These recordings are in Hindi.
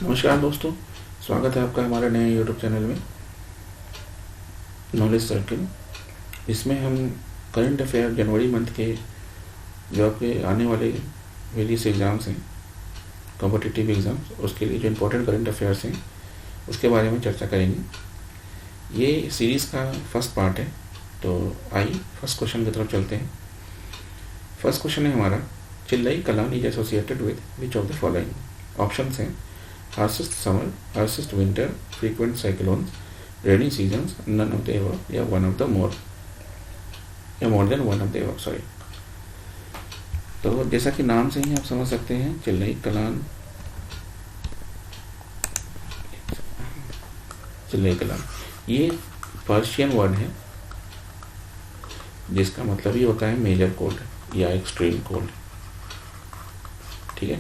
नमस्कार दोस्तों, स्वागत है आपका हमारे नए यूट्यूब चैनल में नॉलेज सर्किल। इसमें हम करंट अफेयर जनवरी मंथ के जो आपके आने वाले वेरियस एग्ज़ाम्स हैं, कॉम्पिटिटिव एग्ज़ाम्स, उसके लिए जो इम्पोर्टेंट करंट अफेयर्स हैं उसके बारे में चर्चा करेंगे। ये सीरीज़ का फर्स्ट पार्ट है, तो आइए फर्स्ट क्वेश्चन की तरफ चलते हैं। फर्स्ट क्वेश्चन है हमारा, Chillai Kalan is associated with which of the following. Options हैं harshest summer, harshest winter, frequent cyclones, rainy seasons, none of the above, या one of the more, या more than one of the above, sorry। तो जैसा कि नाम से ही आप समझ सकते हैं, चिल्लई कलान, चिल्लई कलान ये पर्शियन वर्ड है जिसका मतलब ही होता है मेजर कोल्ड या एक्सट्रीम कोल्ड, ठीक है।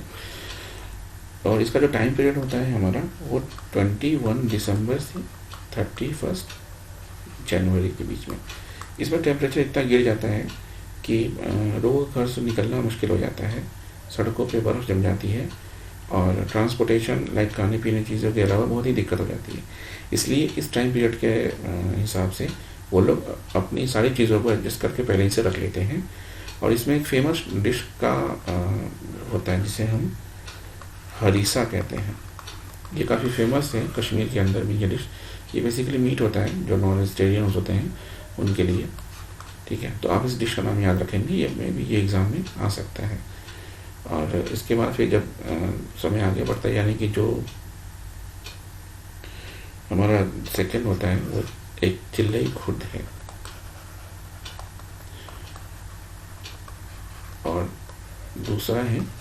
और इसका जो टाइम पीरियड होता है हमारा वो 21 दिसंबर से 31 जनवरी के बीच में। इसमें टेम्परेचर इतना गिर जाता है कि रोज घर से निकलना मुश्किल हो जाता है, सड़कों पे बर्फ़ जम जाती है और ट्रांसपोर्टेशन लाइक खाने पीने चीज़ों के अलावा बहुत ही दिक्कत हो जाती है। इसलिए इस टाइम पीरियड के हिसाब से वो लोग अपनी सारी चीज़ों को एडजस्ट करके पहले ही से रख लेते हैं। और इसमें एक फेमस डिश का होता है जिसे हम हरीसा कहते हैं। ये काफ़ी फेमस है कश्मीर के अंदर भी ये डिश। ये बेसिकली मीट होता है जो नॉन वेजिटेरियंस होते हैं उनके लिए, ठीक है। तो आप इस डिश का नाम याद रखेंगे, ये में भी ये एग्ज़ाम में आ सकता है। और इसके बाद फिर जब समय आगे बढ़ता है, यानी कि जो हमारा सेकंड होता है वो एक चिल्लई खुर्द है और दूसरा है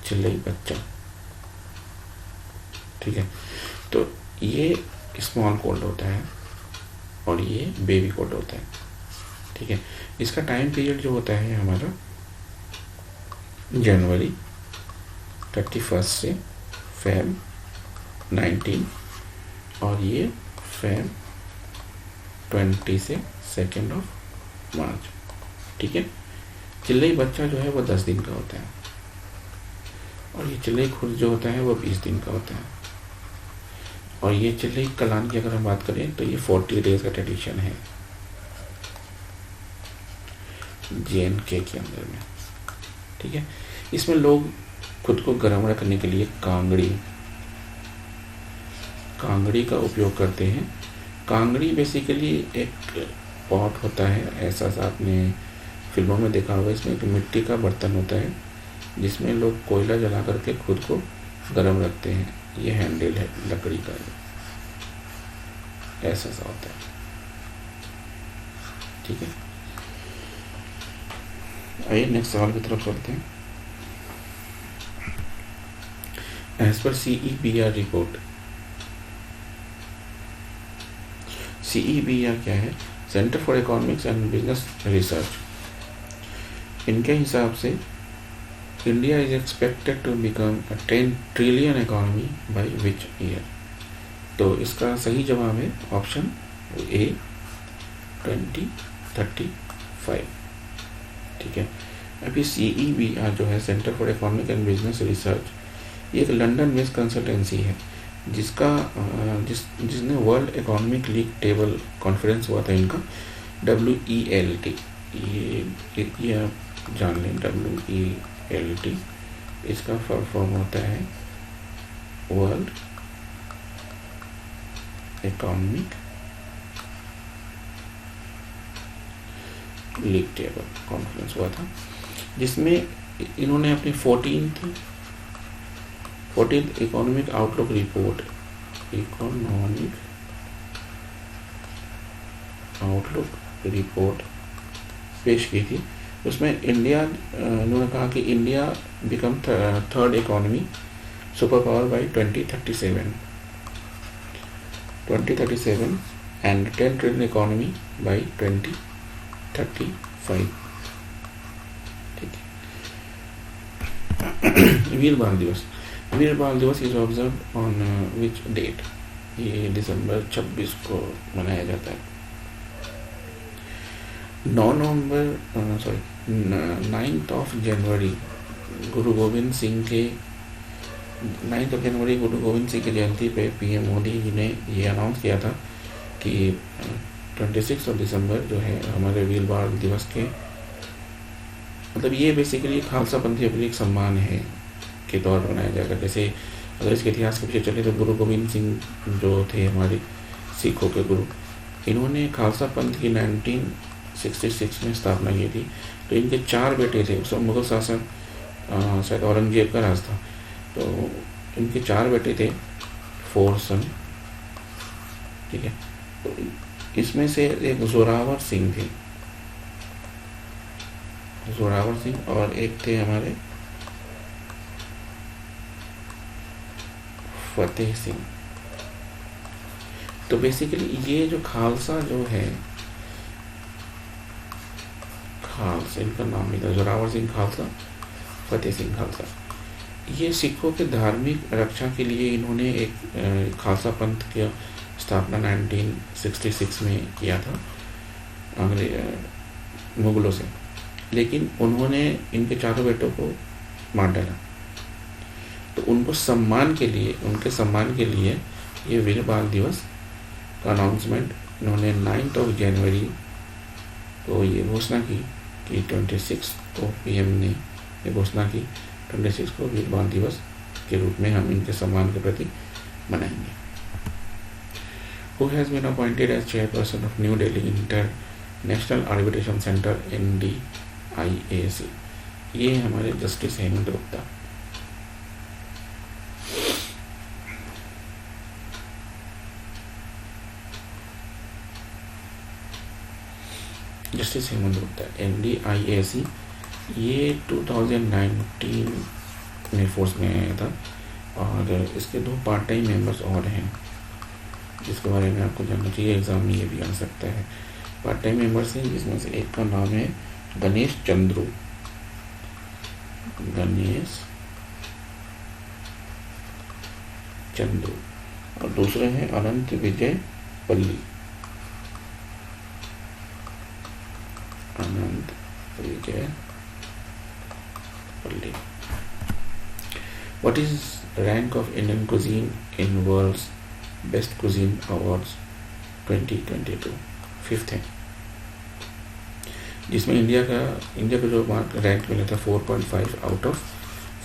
चिल्लई बच्चा, ठीक है। तो ये स्मॉल कोल्ड होता है और ये बेबी कोल्ड होता है, ठीक है। इसका टाइम पीरियड जो होता है हमारा जनवरी 31 से फेब 19 और ये फेब 20 से 2 मार्च, ठीक है। चिल्लई बच्चा जो है वो 10 दिन का होता है और ये चिल्लई खुर्द जो होता है वो 20 दिन का होता है। और ये चिल्लई कलान की अगर हम बात करें तो ये 40 डेज का ट्रेडिशन है JNK के अंदर में, ठीक है। इसमें लोग खुद को गर्म रखने के लिए कांगड़ी का उपयोग करते हैं। कांगड़ी बेसिकली एक पॉट होता है, ऐसा सा आपने फिल्मों में देखा होगा। इसमें एक मिट्टी का बर्तन होता है जिसमें लोग कोयला जला करके खुद को गर्म रखते हैं। ये हैंडल है लकड़ी का, ऐसा सा होता है, ठीक है। आइए नेक्स्ट सवाल की तरफ चलते हैं। As per CEBR report, CEBR क्या है? Centre for economics and business research. इनके हिसाब से India is expected to become a 10 trillion economy by which year? तो इसका सही जवाब है ऑप्शन A 2035, ठीक है। अभी CEBR जो है centre for economic and business research, ये एक लंदन बेस्ड कंसल्टेंसी है जिसका जिसने world economic league table conference हुआ था इनका, WELT, ये आप जान लें। WELT इसका फुल फॉर्म होता है world economic league table conference हुआ था जिसमें इन्होंने अपनी 14th इकोनॉमिक आउटलुक रिपोर्ट पेश की थी। उसमें इंडिया, इन्होंने कहा कि India become third economy super power by 2037 and 10 trillion economy by 2035, ठीक है। Veer Bal Diwas is observe on which date? ये दिसंबर 26 को मनाया जाता है। 9 नवंबर 9th of January गुरु गोविंद सिंह के 9 जनवरी गुरु गोविंद सिंह की जयंती पे पीएम मोदी जी ने ये अनाउंस किया था कि 26 दिसंबर जो है हमारे वीर बाल दिवस के, मतलब ये बेसिकली खालसा पंथियों के लिए एक सम्मान है के तौर पर मनाया जाएगा। जैसे अगर इसके इतिहास के पीछे चले तो गुरु गोविंद सिंह जो थे हमारे सिखों के गुरु, इन्होंने खालसा पंथ की 1966 में स्थापना की थी। तो इनके 4 बेटे थे, उस मुगल शासक शायद औरंगजेब का राज था, तो इनके 4 बेटे थे, 4 सन, ठीक है। तो इसमें से एक जोरावर सिंह थे, जोरावर सिंह, और एक थे हमारे फतेह सिंह। तो बेसिकली ये जो खालसा जो है, खालसा इनका नाम ही था, जोरावर सिंह खालसा, फतेह सिंह खालसा। ये सिखों के धार्मिक रक्षा के लिए इन्होंने एक खालसा पंथ की स्थापना 1966 में किया था मुगलों से, लेकिन उन्होंने इनके 4 बेटों को मार डाला। तो उनको सम्मान के लिए, उनके सम्मान के लिए ये वीर बाल दिवस का अनाउंसमेंट इन्होंने 9 जनवरी को ये घोषणा की कि 26 को पीएम ने ये घोषणा की 26 को वीर बाल दिवस के रूप में हम इनके सम्मान के प्रति मनाएंगे। Who has been appointed as chairperson of New Delhi International Arbitration Center NDIAC? ये हमारे justice Hemant Gupta. Justice Hemant Gupta NDIAC, ये 2019 में फोर्स में आया था, और इसके 2 पार्ट टाइम मेंबर्स और हैं जिसके बारे में आपको जानना चाहिए, एग्जाम में ये भी आ सकता है। पार्ट टाइम मेंबर्स हैं जिसमें से एक का नाम है गणेश चंद्रू, गणेश चंद्रू, और दूसरे हैं अनंत विजय पल्ली, अनंत विजय पल्ली। What is rank of Indian cuisine in world's Best Cuisine Awards 2022? 5th है, जिसमें इंडिया को जो मार्क रैंक मिला था 4.5 आउट ऑफ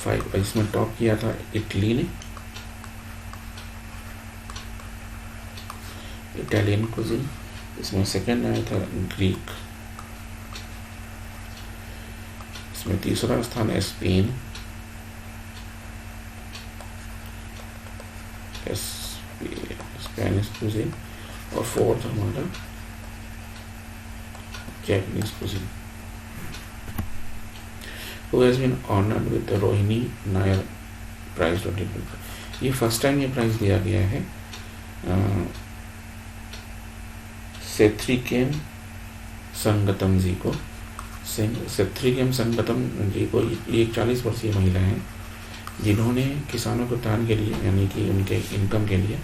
5। इसमें टॉप किया था इटली ने, इटालियन कुजिन। इसमें सेकंड आया था ग्रीक। इसमें तीसरा स्थान है स्पेन, स्पेनिश कुजिन, और 4th हमारा Japanese cuisine. Who has been honored with the Rohini Nayar prize 2020? ये फर्स्ट टाइम ये प्राइज दिया गया है सेथ्रिकेम संगतम जी को। सेथ्रिकेम संगतम जी को, ये एक 40 वर्षीय महिला हैं जिन्होंने किसानों के उत्थान के लिए, यानी कि उनके इनकम के लिए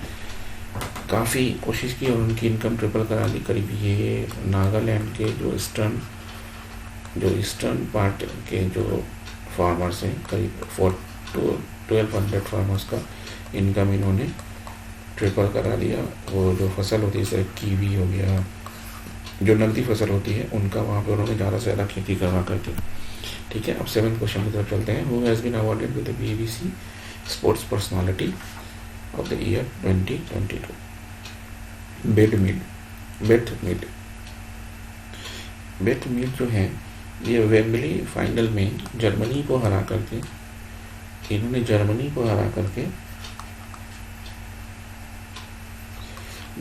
काफ़ी कोशिश की और उनकी इनकम ट्रिपल करा दी। करीब ये नागालैंड के जो ईस्टर्न पार्ट के जो फार्मर्स हैं, करीब 1200 फार्मर्स का इनकम इन्होंने ट्रिपल करा दिया। वो जो फसल होती है जैसे कीवी हो गया, जो नकदी फसल होती है, उनका वहाँ पर उन्होंने ज़्यादा से ज़्यादा खेती करवा करके। ठीक है, अब 7th क्वेश्चन की तरफ चलते हैं। Who has been awarded with the BBC sports personality of the year 2022? Beth Mead जो है, ये वेम्बली फाइनल में जर्मनी को हरा करके, इन्होंने जर्मनी को हरा करके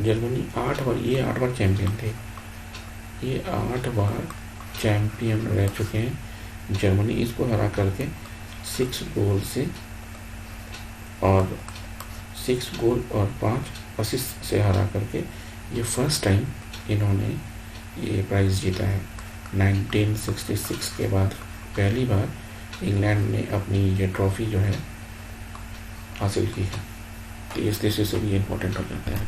जर्मनी 8 बार चैंपियन थे। ये 8 बार चैंपियन रह चुके हैं। जर्मनी इसको हरा करके 6 गोल से, और 6 गोल और 5 असिस्ट से हरा करके ये फर्स्ट टाइम इन्होंने ये प्राइज़ जीता है। 1966 के बाद पहली बार इंग्लैंड ने अपनी ये ट्रॉफी जो है हासिल की है। तो इस दृष्टि से भी इम्पोर्टेंट हो जाता है।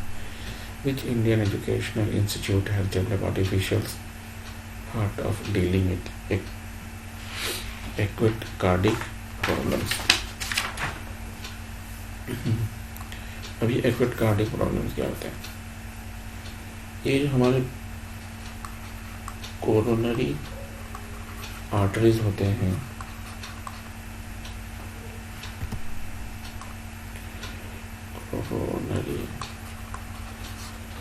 Which Indian educational institute has developed artificial heart of dealing with acute cardiac problems. अभी एक्यूट कार्डिक प्रॉब्लम्स क्या होता है? ये जो हमारे कोरोनरी आर्टरीज होते हैं, कोरोनरी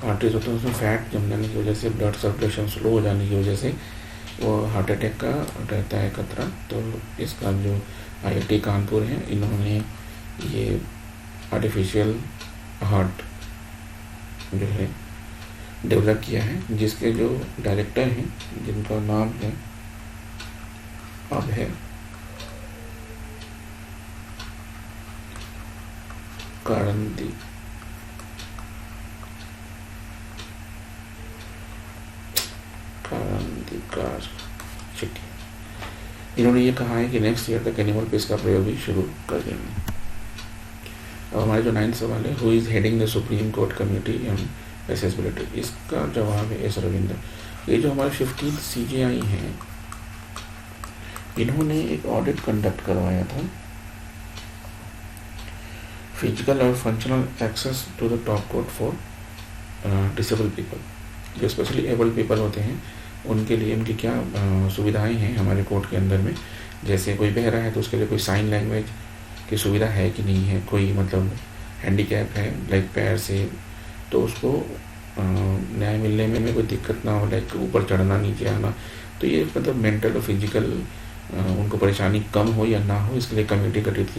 आर्टरीज होते हैं, उसमें फैट जम जाने की वजह से, ब्लड सर्कुलेशन स्लो हो जाने की वजह से वो हार्ट अटैक का रहता है खतरा। तो इसका जो IIT कानपुर है, इन्होंने ये आर्टिफिशियल हार्ट जो है डेवलप किया है, जिसके जो डायरेक्टर हैं, जिनका नाम है अभय कारंदीकार चिट्ठी। इन्होंने ये कहा है कि नेक्स्ट ईयर तक एनिमल पीस का प्रयोग भी शुरू कर देंगे। और हमारे जो 9th सवाल है, who is heading the supreme court committee on accessibility, इसका जवाब है एस रविंद्र। ये जो हमारे 15 CJI हैं, इन्होंने एक ऑडिट कंडक्ट करवाया था, फिजिकल और functional access to the top court for disable people. जो स्पेशली एबल पीपल होते हैं, उनके लिए उनकी क्या सुविधाएं हैं हमारे कोर्ट के अंदर में। जैसे कोई बहरा है तो उसके लिए कोई साइन लैंग्वेज की सुविधा है कि नहीं है, कोई मतलब हैंडीकैप है लाइक पैर से, तो उसको न्याय मिलने में कोई दिक्कत ना हो, लाइक ऊपर चढ़ना नीचे आना। तो ये मतलब मेंटल और फिजिकल उनको परेशानी कम हो या ना हो, इसके लिए कमेटी गठित की